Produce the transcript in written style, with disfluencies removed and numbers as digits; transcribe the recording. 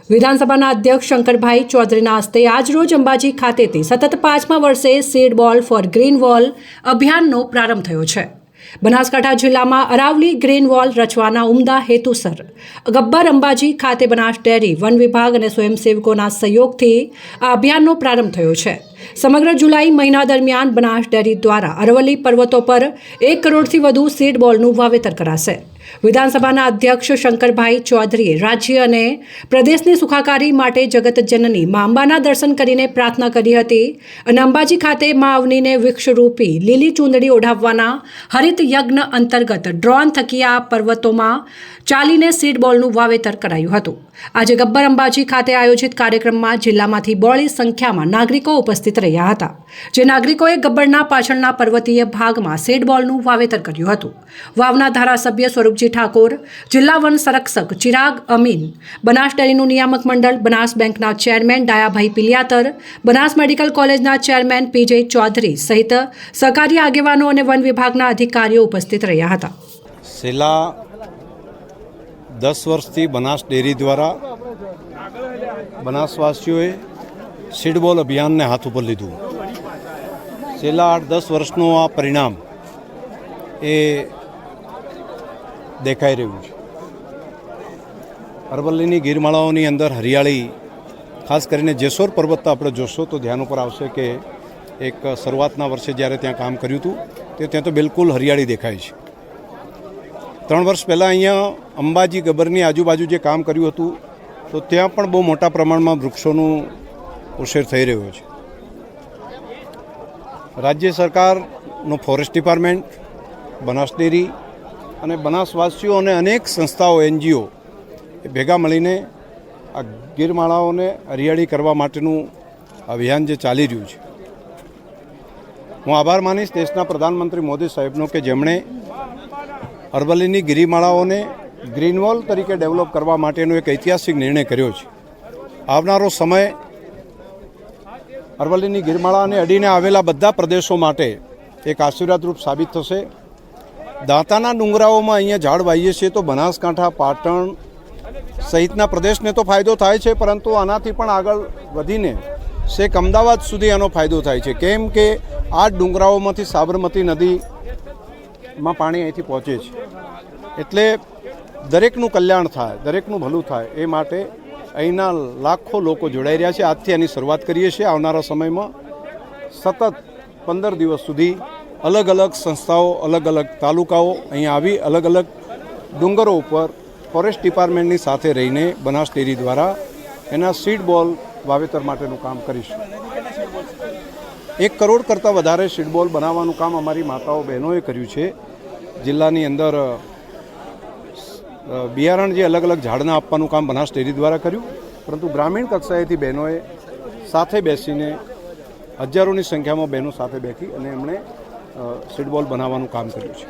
વિધાનસભાના અધ્યક્ષ શંકરભાઈ ચૌધરીના હસ્તે આજરોજ અંબાજી ખાતેથી સતત 5મા વર્ષે સીડ બોલ ફોર ગ્રીન વોલ અભિયાનનો પ્રારંભ થયો છે। બનાસકાંઠા જિલ્લામાં અરાવલી ગ્રીન વોલ રચવાના ઉમદા હેતુસર ગબ્બર અંબાજી ખાતે બનાસ ડેરી, વન વિભાગ અને સ્વયંસેવકોના સહયોગથી આ અભિયાનનો પ્રારંભ થયો છે। સમગ્ર જુલાઈ મહિના દરમિયાન બનાસ ડેરી દ્વારા અરવલ્લી પર્વતો પર 1 કરોડથી વધુ સીડ બોલનું વાવેતર કરાશે। વિધાનસભાના અધ્યક્ષ શંકરભાઈ ચૌધરીએ રાજ્ય અને પ્રદેશની સુખાકારી માટે જગતજનની મા અંબાના દર્શન કરીને પ્રાર્થના કરી હતી અને અંબાજી ખાતે મા અવનીને વૃક્ષરૂપી લીલી ચૂંદડી ઓઢાવવાના હરિત યજ્ઞ અંતર્ગત ડ્રોન થકી આ પર્વતોમાં ચાલીને સીડ બોલનું વાવેતર કરાયું હતું। આજે ગબ્બર અંબાજી ખાતે આયોજિત કાર્યક્રમમાં જિલ્લામાંથી બહોળી સંખ્યામાં નાગરિકો ઉપસ્થિત રહ્યા હતા, જે નાગરિકોએ ગબ્બરના પાછળના પર્વતીય ભાગમાં સીડ બોલનું વાવેતર કર્યું હતું। વાવના ધારાસભ્ય સ્વરૂપજી ઠાકોર, જિલ્લા વન સંરક્ષક ચિરાગ અમીન, બનાસ ડેરીનું નિયામક મંડળ, બનાસ બેંકના ચેરમેન ડાયાભાઈ પિલિયાતર, બનાસ મેડિકલ કોલેજના ચેરમેન પીજે ચૌધરી સહિત સહકારી આગેવાનો અને વન વિભાગના અધિકારીઓ ઉપસ્થિત રહ્યા હતા। છેલ્લા 10 વર્ષથી બનાસ ડેરી દ્વારા બનાસવાસીઓએ સીડ બોલ અભિયાનને હાથ ઉપર લીધું। છેલ્લા 8-10 વર્ષનું આ પરિણામ એ દેખાઈ રહ્યું છે। અરવલ્લીની ગીરમાળાઓની અંદર હરિયાળી, ખાસ કરીને જેસોર પર્વત આપણે જોશો તો ધ્યાન ઉપર આવશે કે એક શરૂઆતના વર્ષે જ્યારે ત્યાં કામ કર્યું હતું તે ત્યાં તો બિલકુલ હરિયાળી દેખાય છે। 3 વર્ષ પહેલાં અહીંયા અંબાજી ગબ્બરની આજુબાજુ જે કામ કર્યું હતું તો ત્યાં પણ બહુ મોટા પ્રમાણમાં વૃક્ષોનું ઉછેર થઈ રહ્યો છે। રાજ્ય સરકારનું ફોરેસ્ટ ડિપાર્ટમેન્ટ, બનાસ ડેરી અને બનાસવાસીઓ અને અનેક સંસ્થાઓ, NGO એ ભેગા મળીને આ ગીરમાળાઓને હરિયાળી કરવા માટેનું અભિયાન જે ચાલી રહ્યું છે, હું આભાર માનીશ દેશના પ્રધાનમંત્રી મોદી સાહેબનો કે જેમણે અરવલ્લીની ગિરિમાળાઓને ગ્રીન વોલ તરીકે ડેવલપ કરવા માટેનો એક ઐતિહાસિક નિર્ણય કર્યો છે। આવનારો સમય અરવલ્લીની ગિરમાળા અને અડીને આવેલા બધા પ્રદેશો માટે એક આશીર્વાદરૂપ સાબિત થશે। દાંતાના ડુંગરાઓમાં અહીંયા ઝાડ વાવીએ છીએ તો બનાસકાંઠા, પાટણ સહિતના પ્રદેશને તો ફાયદો થાય છે, પરંતુ આનાથી પણ આગળ વધીને છેક અમદાવાદ સુધી આનો ફાયદો થાય છે। કેમ કે આ ડુંગરાઓમાંથી સાબરમતી નદીમાં પાણી અહીંથી પહોંચે છે, એટલે દરેકનું કલ્યાણ થાય, દરેકનું ભલું થાય એ માટે અહીંના લાખો લોકો જોડાઈ રહ્યા છે। આજથી આની શરૂઆત કરીએ છીએ। આવનારા સમયમાં સતત 15 દિવસ સુધી અલગ અલગ સંસ્થાઓ, અલગ અલગ તાલુકાઓ અહીંયા આવી અલગ અલગ ડુંગરો ઉપર ફોરેસ્ટ ડિપાર્ટમેન્ટની સાથે રહીને બનાસ ડેરી દ્વારા એના સીડ બોલ વાવેતર માટેનું કામ કરીશું। 1 કરોડ કરતાં વધારે સીડ બોલ બનાવવાનું કામ અમારી માતાઓ બહેનોએ કર્યું છે। જિલ્લાની અંદર બિયારણ જે અલગ અલગ ઝાડના આપવાનું કામ બનાસ ડેરી દ્વારા કર્યું, પરંતુ ગ્રામીણ કક્ષાએથી બહેનોએ સાથે બેસીને હજારોની સંખ્યામાં બહેનો સાથે બેઠી અને એમણે સીડ બોલ બનાવવાનું કામ કર્યું છે।